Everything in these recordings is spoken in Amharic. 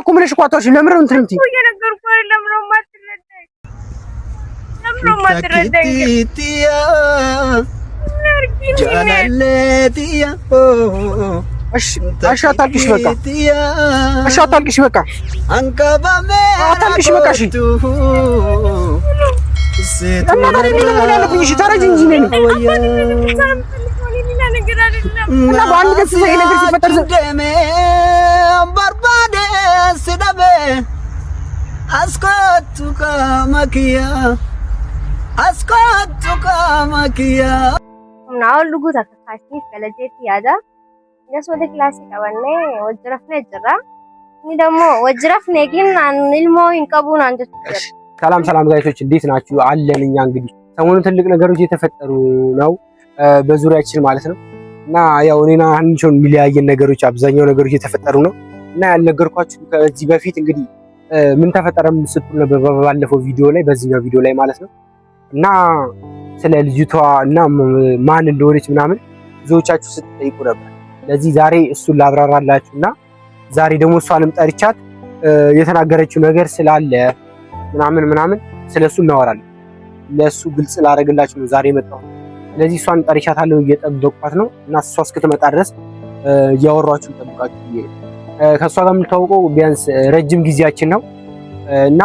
እኮ ምንሽ ቋጣሽ ለምን ነው እንትን እንትን እየነገርኩ ለምን ነው ማትረዳኝ? ለምን ነው ማትረዳኝ? ጃላለቲያ እሺ አታልቅሽ በቃ እሺ አታልቅሽ በቃ አንቀባሜ አታልቅሽ በቃ እሺ እና ታዲያ ምን ነው ያለብኝ? እሺ ታረጅ እንጂ ነኝ እና በአንድ ገጽ ይሄ ነገር ሲፈጠር ደሜ በርባዴ ስደቤ አስቆጡካ ማኪያ ናው ልጉታ ከካሲ ከለጀት ያዳ ደስ ወደ ክላስ ከወኔ ወጅራፍነ ጀራ እኔ ደግሞ ወጅራፍነ ግን አንልሞ እንቀቡን አንጀት ሰላም ጋይሶች እንዴት ናችሁ? አለን እኛ እንግዲህ ሰሞኑን ትልቅ ነገሮች እየተፈጠሩ ነው በዙሪያችን ማለት ነው። እና ያው እኔና አንቺን የሚለያየን ነገሮች አብዛኛው ነገሮች እየተፈጠሩ ነው እና ያልነገርኳችሁ ከዚህ በፊት እንግዲህ ምን ተፈጠረም ስትሉ ነበር ባለፈው ቪዲዮ ላይ በዚህኛው ቪዲዮ ላይ ማለት ነው። እና ስለ ልጅቷ እና ማን እንደሆነች ምናምን ብዙዎቻችሁ ስትጠይቁ ነበር። ስለዚህ ዛሬ እሱን ላብራራላችሁና ዛሬ ደግሞ እሷንም ጠርቻት የተናገረችው ነገር ስላለ ምናምን ስለሱ እናወራለን። ለሱ ግልጽ ላደርግላችሁ ነው ዛሬ መጣሁ። ስለዚህ እሷን ጠርቻታለሁ እየጠበቅኳት ነው እና እሷ እስክትመጣ ድረስ እያወራችሁ ጠብቃችሁ። ከሷ ጋር የምታውቀው ቢያንስ ረጅም ጊዜያችን ነው እና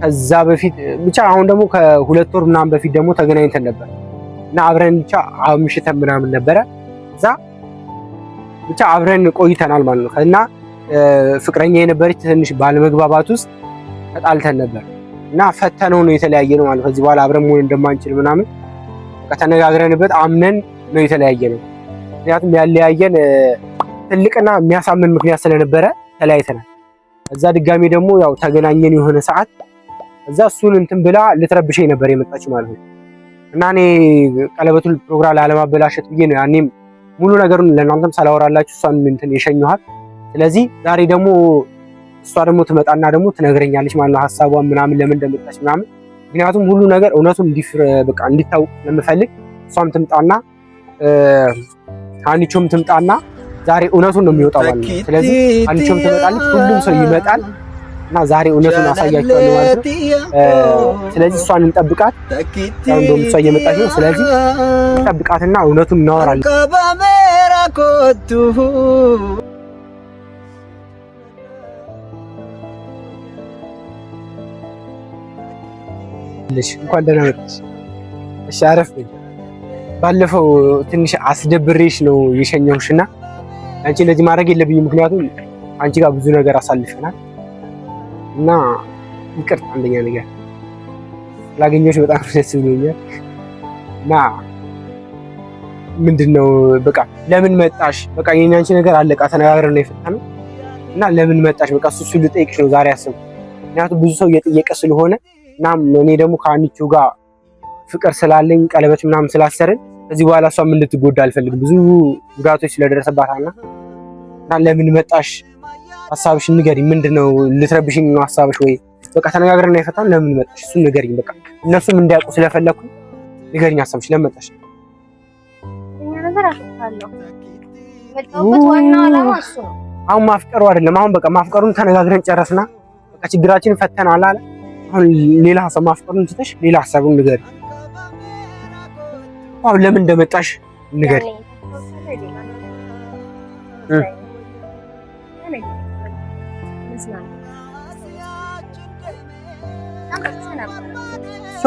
ከዛ በፊት ብቻ አሁን ደግሞ ከሁለት ወር ምናምን በፊት ደግሞ ተገናኝተን ነበር እና አብረን ብቻ አምሽተን ምናምን ነበረ እዛ ብቻ አብረን ቆይተናል ማለት ነው። እና ፍቅረኛ የነበረች ትንሽ ባለመግባባት ውስጥ ተጣልተን ነበር እና ፈተነው ነው የተለያየ ነው ማለት ከዚህ በኋላ አብረን መሆን እንደማንችል ምናምን ከተነጋግረንበት አምነን ነው የተለያየ ነው። ምክንያቱም ያለያየን ትልቅና የሚያሳምን ምክንያት ስለነበረ ተለያይተናል። እዛ ድጋሚ ደግሞ ያው ተገናኘን የሆነ ሰዓት እዛ እሱን እንትን ብላ ልትረብሸኝ ነበር የመጣች ማለት ነው። እና እኔ ቀለበቱን ፕሮግራም ላለማበላሸት ብዬ ነው ያኔም ሙሉ ነገሩን ለእናንተም ሳላወራላችሁ እሷን እንትን የሸኘኋት። ስለዚህ ዛሬ ደግሞ እሷ ደግሞ ትመጣና ደግሞ ትነግረኛለች ማለት ነው ሐሳቧን ምናምን ለምን እንደመጣች ምናምን። ምክንያቱም ሁሉ ነገር እውነቱን በቃ እንዲታወቅ ስለምፈልግ እሷም ትምጣና አንቺም ትምጣና ዛሬ እውነቱን ነው የሚወጣው ማለት ነው። ስለዚህ አንቺም ትመጣለች፣ ሁሉም ሰው ይመጣል እና ዛሬ እውነቱን አሳያችኋለሁ ማለት ነው። ስለዚህ እሷን እንጠብቃት። እንደውም እሷ እየመጣች ነው። ስለዚህ እንጠብቃትና እውነቱን እናወራለን። እንኳን ደህና መጣሽ። እሺ አረፍ በይ። ባለፈው ትንሽ አስደብሬሽ ነው የሸኘሁሽና አንቺ እንደዚህ ማድረግ የለብኝም ምክንያቱም አንቺ ጋር ብዙ ነገር አሳልፈናል እና ይቅርታ። አንደኛ ነገር ስላገኘሁሽ በጣም ደስ ብሎኛል እና ምንድነው በቃ ለምን መጣሽ? በቃ የኔ አንቺ ነገር አለቃ ተነጋግረን ነው የፈታነው እና ለምን መጣሽ? በቃ እሱ ልጠይቅሽ ነው ዛሬ ያሰብኩት። ምክንያቱም ብዙ ሰው እየጠየቀ ስለሆነ እና እኔ ደግሞ ከአንቺ ጋር ፍቅር ስላለኝ ቀለበት ምናምን ስላሰርን ከዚህ በኋላ እሷ ምን ልትጎዳ አልፈልግም። ብዙ ጉዳቶች ስለደረሰባታልና እና ለምን መጣሽ? ሐሳብሽ ንገሪኝ። ምንድነው ልትረብሽኝ ነው ሐሳብሽ? ወይ በቃ ተነጋግረን አይፈታም? ለምን መጣሽ? እሱን ንገሪኝ። በቃ እነሱም እንዲያውቁ ስለፈለኩ ንገሪኝ ሐሳብሽ። ለምን መጣሽ? እኛ ነገር አፍቃለሁ። መጣሁበት ዋናው ዓላማ እሱ ነው። አሁን ማፍቀሩ አይደለም። አሁን በቃ ማፍቀሩን ተነጋግረን ጨረስና በቃ ችግራችንን ፈተናል አለ። አሁን ሌላ ሐሳብ ማፍቀሩን ትተሽ ሌላ ሐሳቡን ንገሪኝ። አሁን ለምን እንደመጣሽ ንገሪኝ።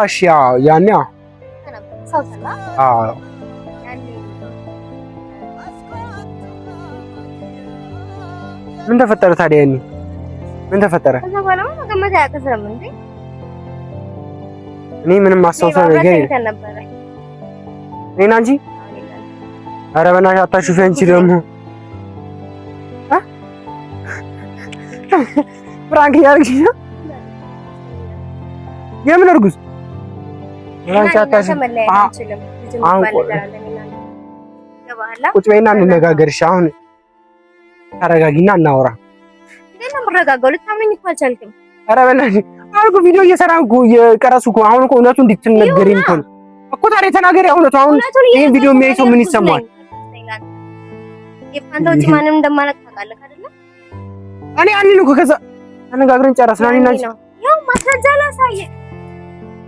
እሺ ያኔ ምን ተፈጠረ ታዲያ? ያኔ ምን ተፈጠረ? እኔ ምንም ማስታወሰው ነገር የለም። እኔና አንቺ ኧረ በእናትሽ አታሹፊ። አንቺ ደግሞ ፍራንክ ያርግሽ ነው። የምን እርጉዝ ፍራንክ አታሹፊ። ቁጭ በይና እንነጋገርሽ። አሁን ተረጋጊና እናወራ። ኧረ በእናትሽ አልኩ ቪዲዮ እየሰራን እኮ እየቀረጽኩ እኮ። አሁን እኮ እውነቱን እንድትነገሪኝ እኮ ነው እኮ። ታዲያ ተናገሪ እውነቱ። አሁን ይሄን ቪዲዮ የሚያይ ሰው ምን ይሰማል? የፋንታዎች ማንም እንደማለቅ ታውቃለህ አይደለ? እኔ አንዴ ነው ከዛ ተነጋግረን ጨረስን። እኔ እና አንቺ ያው ማስረጃ ላሳየ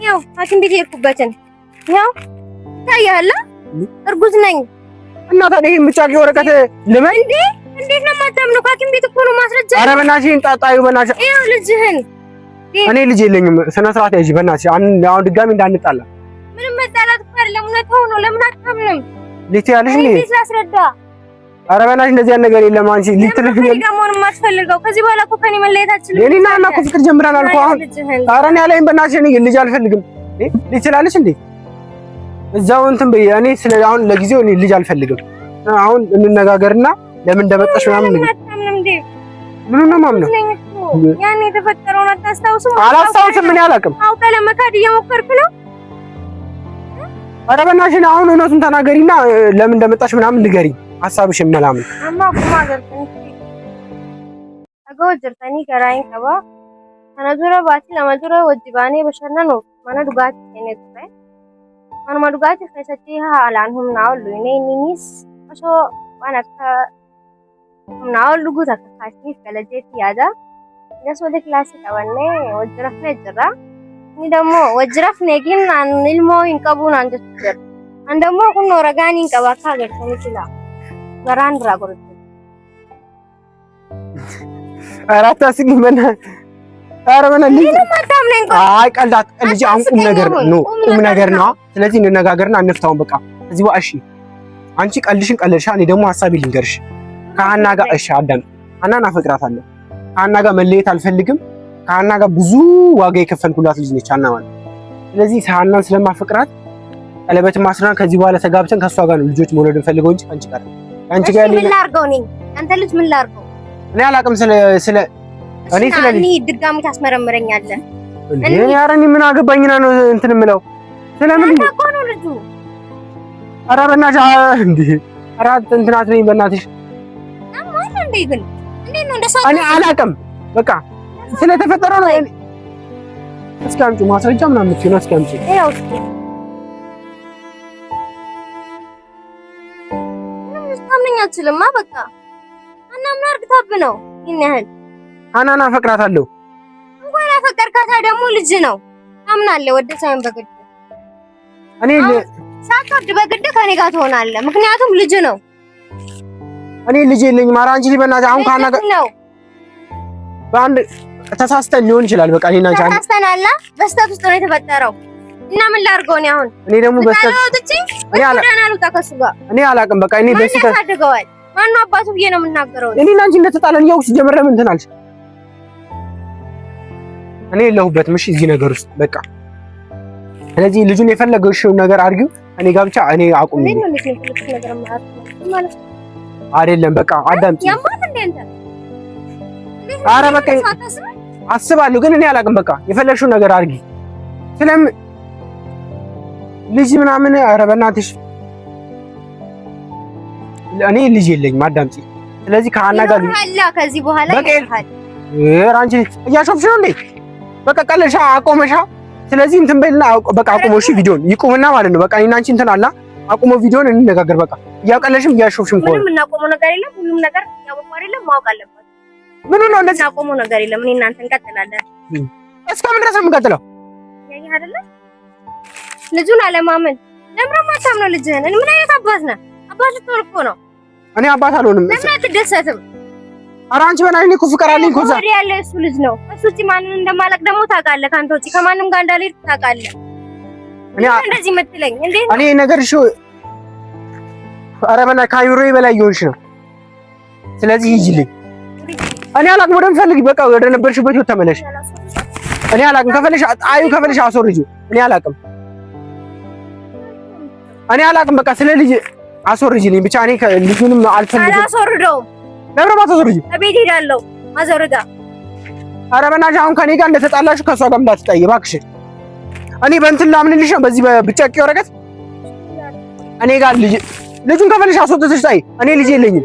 ያው ሐኪም ቤት የሄድኩበትን ያው ታያለ እርጉዝ ነኝ እና ታዲያ ይሄን ብቻ ወረቀት ልመን እንዴ እንዴት ነው የማታምነው? ሐኪም ቤት እኮ ነው ማስረጃ። ኧረ በእናትሽ ጣጣዩ በእናትሽ ይኸው ልጅህን እኔ ልጅ የለኝም። ስነ ስርዓት ያዥ በእናትሽ። አሁን ድጋሚ እንዳንጣላ። ምንም መጣላት እኮ አይደለም፣ እውነታው ነው። ለምን አታምንም? ልጅ ያለሽ እንዴ? እንዴት ላስረዳ? ኧረ በእናትሽ እንደዚህ አይነት ነገር የለም። አንቺ ልትልሽ ነው ደግሞ የማትፈልገው። ከዚህ በኋላ እኮ ከኔ መለየታችን እኔና እና እኮ ፍቅር ጀምረናል እኮ አሁን። ኧረ እኔ አለኝ በእናትሽ እኔ ልጅ አልፈልግም። ልጅ ትላለች እንዴ? እዛው እንትን በይ። እኔ ስለ አሁን ለጊዜው እኔ ልጅ አልፈልግም። አሁን እንነጋገርና ለምን እንደመጣሽ ምናምን ነገር ምኑን ነው ማምነው? ያኔ የተፈጠረውን አታስታውስም? አላስታውስም። ምን ያላቅም አውቀህ ለመካድ እየሞከርክ ነው። ኧረ በእናትሽ አሁን እውነቱን ተናገሪና ለምን እንደመጣሽ ምናምን ንገሪ። ሀሳብሽን መላምን አማ ቁማ ገርተን አገው ጀርተኒ ገራይን ቀባ አናዙራ ባቲ ለማዙራ ወጅባኔ በሸና ነው ማና ዱጋት እኔ ተይ ማና ማዱጋት ከሰቲ ሃላንሁም ናውሉ እኔ ኒኒስ አሶ ዋናካ ናውሉ ጉታ ካሲ ከለጀት ያዳ ደስ ወደ ክላስ ቀበኔ ወጅራፍ ነጅራ እኔ ደግሞ ወጅራፍ ነጊን አንልሞ ይንቀቡን አንጀት አንደሞ ኩኖ ረጋኒ ይንቀባካ ገርተኒ ይችላል ገራን ድራጎት አራታ ሲግመና አረመና ልጅ አይ ቀልዳት ልጅ አሁን ቁም ነገር ነው ቁም ነገር ነው። ስለዚህ እንነጋገርና እንፍታውን በቃ እዚህ እሺ። አንቺ ቀልድሽን ቀልድሻ፣ እኔ ደግሞ ሐሳቤ ልንገርሽ። ከሀና ጋር እሺ አዳም ሀናን አፈቅራታለሁ። ከሀና ጋር መለየት አልፈልግም። ከሀና ጋር ብዙ ዋጋ የከፈልኩላት ልጅ ነች ሀና ማለት። ስለዚህ ሀናን ስለማፈቅራት ቀለበት ማስራን ከዚህ በኋላ ተጋብተን ከሷ ጋር ነው ልጆች መውለድ እንፈልገው እንጂ አንቺ ጋር አንቺ ጋር ምን ላድርገው? እኔ አንተ ልጅ ምን ላድርገው? እኔ አላውቅም። ስለ እኔ ድጋሚ ታስመረምረኛለህ። እኔ ያረኒ ምን አገባኝና ነው እንትን የምለው ስለምን ነው ልጁ? ኧረ በእናትሽ እንዴ! ኧረ እንትን አትበይኝ በእናትሽ። አማን እንዴ ግን እንዴት ነው እንደሰው? እኔ አላውቅም። በቃ ስለተፈጠረው ነው። እስኪ አምጪ ማስረጃ ምናምን የምትይው እስኪ አምጪ። ይኸው አልችልማ በቃ እና ምን አርግታብ ነው ይሄን ያህል ሀናን አፈቅራታለሁ። እንኳን አፈቀርካታ ደግሞ ልጅ ነው አምናለሁ። ወደ ሳይሆን በግድ እኔ ሳትወድ በግድ ከኔ ጋር ትሆናለህ። ምክንያቱም ልጅ ነው። እኔ ልጅ የለኝም። ኧረ አንቺ በእናትሽ አሁን ካና ነው በአንድ ተሳስተን ሊሆን ይችላል። በቃ እኔና አንቺ ተሳስተናልና በስተት ውስጥ ነው የተፈጠረው እና ምን ላድርገው ነው አሁን? እኔ ደግሞ በስተት እኔ አላውቅም። በቃ እኔ በስተት ያሳድገዋል። ማነው አባቱ ብዬ ነው የምናገረው? እኔና አንቺ እንደተጣለን ያው ሲጀመር ለምን እንትን አልሽ? እኔ የለሁበትም። እሺ እዚህ ነገር ውስጥ በቃ ስለዚህ ልጁን የፈለገሽውን ነገር አድርጊው። እኔ ጋር ብቻ እኔ አቁም አይደለም። በቃ አዳምጪ። ኧረ በቃ አስባለሁ ግን እኔ አላውቅም። በቃ የፈለግሽውን ነገር አድርጊ። ስለምን ልጅ ምናምን ኧረ በእናትሽ እኔ ልጅ የለኝም። አዳምጪ። ስለዚህ ከሀና ጋር ከዚህ በኋላ ይልሃል። አንቺ እያሾፍሽ ነው እንዴ? በቃ ቀለሻ አቆመሻ። ስለዚህ እንትን በልና በቃ አቁመው። እሺ ቪዲዮን ይቁምና ማለት ነው። በቃ እኔና አንቺ እንትን አላ አቁመው ቪዲዮን እንነጋገር። በቃ እያቀለሽም እያሾፍሽም ከሆነ ምንም እናቆመው ነገር የለም። ሁሉም ነገር ያወቁ አይደለም ማወቅ አለበት። ምን ነው እንደዚህ እናቆመው ነገር የለም። እኔ እናንተ እንቀጥላለን። እስከምን ድረስ ነው የምንቀጥለው? ያየህ አይደለ ልጁን አለማመን ለምን ማታምነው ልጅህን? ምን አይነት አባት ነህ? አባት ልትሆን እኮ ነው። እኔ አባት አልሆንም። ለምን አትደሰትም? ኧረ አንቺ በእናትሽ እኔ እኮ ፍቅር አለኝ እኮ እዛ ያለ እሱ ልጅ ነው። እሱ ውጪ ማንን እንደማላቅ ደግሞ ታውቃለህ። ካንተ ውጪ ከማንም ጋር እንዳልሄድ ታውቃለህ። እኔ እንደዚህ የምትለኝ እንዴት? እኔ ነገር እሺ። ኧረ በእናትሽ ከአይምሮዬ በላይ እየሆንሽ ነው። ስለዚህ ሂጂልኝ። እኔ አላቅም። ወደ ምፈልግ በቃ ወደ ነበርሽበት ህይወት ተመለሽ። እኔ አላቅም። ከፈለሽ አዩ ከፈለሽ አስወርጂው። እኔ አላቅም። እኔ አላቅም። በቃ ስለ ልጅ አስወርጂልኝ ብቻ። እኔ ልጁንም አልፈልግም። አላስወርደውም። ለምን ማታስወርጂው? እቤት ሄዳለሁ ማዘርጋ። ኧረ በእናትሽ አሁን ከኔ ጋር እንደተጣላሽ ከሷ ጋር እንዳትጣይ እባክሽ። እኔ በእንትን ላምንልሽ ነው በዚህ በብጫቂ ወረቀት። እኔ ጋር ልጁን ከፈለሽ አስወጥተሽ ጣይ። እኔ ልጅ የለኝም።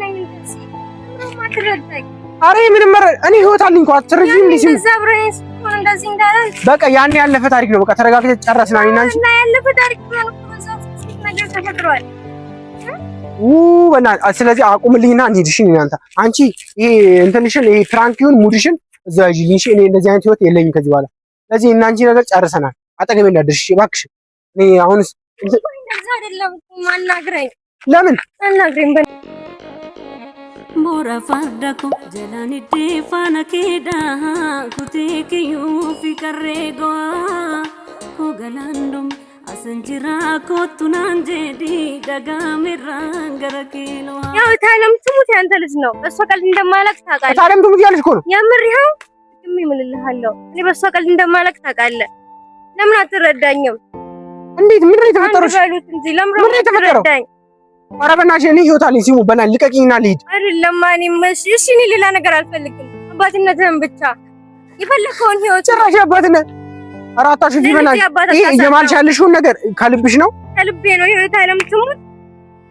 ኧረ ምንም እኔ ህይወት አለኝ እኮ አትረጂም። በቃ ያን ያለፈ ታሪክ ነው። በቃ ተረጋግተን ጨረስን። እኔና አንቺ ያለፈ ታሪክ ነው። ነገር ተፈጥሯል። በና ስለዚህ አቁምልኝና እንሂድ። እሺ እናንተ አንቺ ይሄ እንትንሽን ይሄ ፍራንኪውን ሙድሽን እዛ ይልኝ። እሺ እኔ እንደዚህ አይነት ህይወት የለኝም ከዚህ በኋላ። ስለዚህ እና አንቺ ነገር ጨርሰናል። አጠገቤ እንዳትደርሺ እባክሽ። እኔ አሁንስ እንደዛ አይደለም ማናግረኝ። ለምን አናግረኝ Bora fardako jalani defana keda kutekiyu fikarrego ko galandum asanjira ko tunanjedi dagamira garakilo ያው ታለም ትሙት ያንተ ልጅ ነው። በሷ ቀልድ እንደማለቅ ታውቃለህ። ታለም ትሙት ያለሽ እኮ ነው። የምር ይኸው እኔ እምልልሃለሁ እኔ በሷ ቀልድ እንደማለቅ ታውቃለህ። ለምን አትረዳኝም? እንዴት ምን ላይ ተፈጠረሽ? ለምን አትረዳኝ? ኧረ በእናትሽ እኔ ህይወት አለኝ። ሲሙ በእናትሽ ልቀቂኝና ልሂድ። አይደለም እኔም እሺ እኔ ሌላ ነገር አልፈልግም። አባትነትህን ብቻ የፈለከውን ህይወት ጭራሽ አባትነት ኧረ አታሽፊ በእናትሽ። ይሄ እየማልሽ ያለሽውን ነገር ከልብሽ ነው? ከልቤ ነው። ህይወት አይለም ትሙት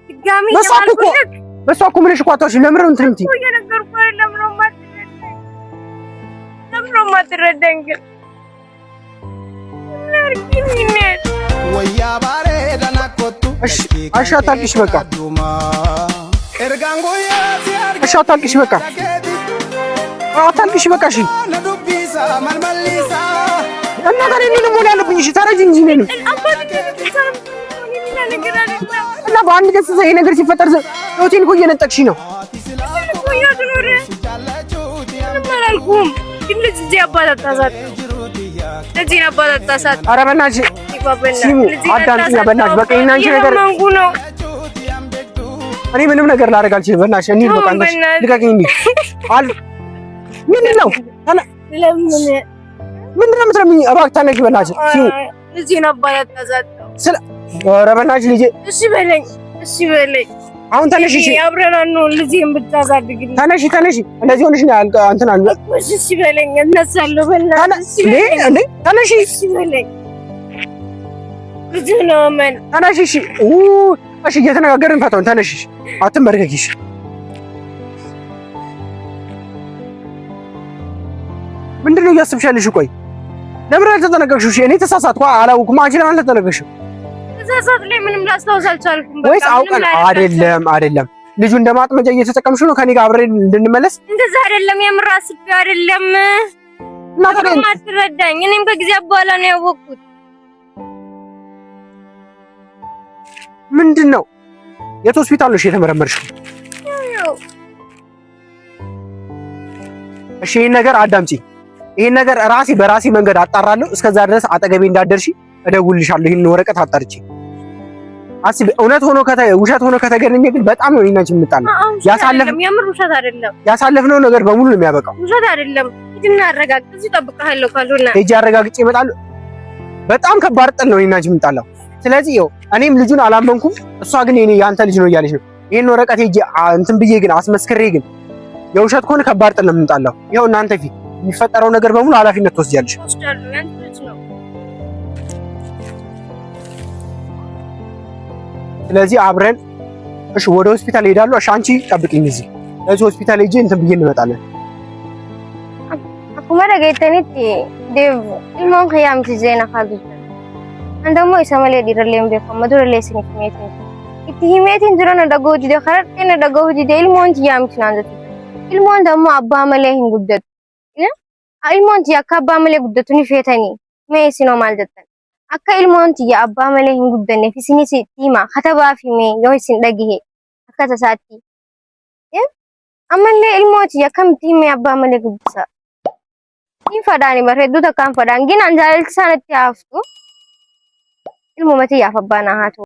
ድጋሚ በሷ እኮ ምንሽ እኮ አታሽፊ። ለምን ነው እንትን የምትይኝ? እየነገርኩህ አይደለም ነው የማትረዳኝ ግን ወያ ባሬ ደናቆቱ እሺ አታልቅሽ በቃ። እሺ አታልቅሽ በቃ። አታልቅሽ በቃ። እሺ እና ታዲያ እኔን መሆን ያለብኝ እሺ ተረጅ እንጂ ነኝ እና በአንድ ገጽ ይሄ ነገር ሲፈጠር ህይወቴን እኮ እየነጠቅሽኝ ነው። ኧረ በእናትሽ ሲሙ አዳምጪኝ በእናትሽ በቃ ይሄን አንቺ ነገር እኔ ምንም ነገር ላደርግ አልችልም። በእናትሽ እንሂድ በቃ ልቀቂኝ እንሂድ። ምንድን ነው የምትለምኚኝ? እባክህ ተነሺ በእናትሽ ሲሙ ልጄን አባታታዛት ኧረ በእናትሽ ልጄ እሺ በለኝ አሁን ተነሺ። እሺ አብረን አንሆን ልጄን ብታሳድግልኝ ተነሺ እንደዚህ ሆነሽ ነው እንትን አለ እሺ በለኝ እነሳለሁ በእናትሽ ተነሺ እሺ በለኝ ልጄን አመን ተነሺ። እሺ እየተነጋገርን ፈታውን ተነሺ። አትንበርከኪ። እሺ ምንድን ነው እያሰብሽ ያለሽ? ቆይ ለምን አልተጠነቀቅሽው? እሺ እኔ ተሳሳትኩ አላውቅም። አንቺ ለምን አልተጠነቀቅሽው? ተሳሳት ላይ ምንም ላስታውስ አልቻልኩም። ወይስ አውቀን አይደለም ልጁ እንደማጥመጃ እየተጠቀምሽ ነው ከኔ ጋር አብረን እንድንመለስ? እንደዛ አይደለም የምር አስቤው አይደለም። እና ታዲያ አትረዳኝ። እኔም ከጊዜ በኋላ ነው ያወቅኩት። ምንድን ነው የት ሆስፒታል ነው የተመረመርሽው? እሺ ይሄን ነገር አዳምጪ። ይሄን ነገር በራሴ መንገድ አጣራለሁ። እስከዛ ድረስ አጠገቤ እንዳትደርሺ እደውልልሻለሁ። ይሄን ወረቀት አጣርቼ አስቢ። እውነት ሆኖ ውሸት ሆኖ ከተገኘ ግን በጣም ነው እኛችን የምጣለው። የምር ውሸት አይደለም። ያሳለፍነው ነገር በሙሉ ነው የሚያበቃው። ውሸት አይደለም። ሂድና አረጋግጥ። እዚህ እጠብቅሃለሁ። ካልሆነ ሂጅ አረጋግጬ እመጣለሁ። በጣም ከባድ ጥል ነው እኛችን የምጣለው። ስለዚህ ይኸው እኔም ልጁን አላመንኩም። እሷ ግን እኔ ያንተ ልጅ ነው እያለች ነው። ይሄን ወረቀት ሂጅ እንትን ብዬ ግን አስመስክሬ ግን የውሸት ከሆነ ከባድ ጥል ነው የምንጣለው። ይኸው እናንተ ፊት የሚፈጠረው ነገር በሙሉ ኃላፊነት ትወስጃለሽ። ስለዚህ አብረን እሺ ወደ ሆስፒታል ሄዳለሁ። እሺ አንቺ ጠብቂኝ እዚህ። ስለዚህ ሆስፒታል ሄጄ እንትን ብዬ እንመጣለን። akkuma dhageettanitti deevu ilmoon kiyyaamti zeena kaatutti andammoo isa malee dhiirallee hin beekamu durallee isiniif himeetiin itti himeetiin dura na dhagoo dide karadhee na dhagoo dide ilmoon kiyyaamti naan jettu ilmoon dammoo abbaa malee hin guddatu ilmoon tiyya akka abbaa malee guddatu ni feetanii mee isinoo maal jettan akka ilmoon tiyya abbaa malee hin guddanneef isinis hima katabaaf himee yoo isin dhagihe akka tasaatti ammallee ilmoo tiyya akkamitti himee abbaa malee guddisa ni fadhaani bareedduu takkaan fadhaan gin an jaalalti isaanitti haaftu ilmoo mati yaaf abbaa naa haa ta'u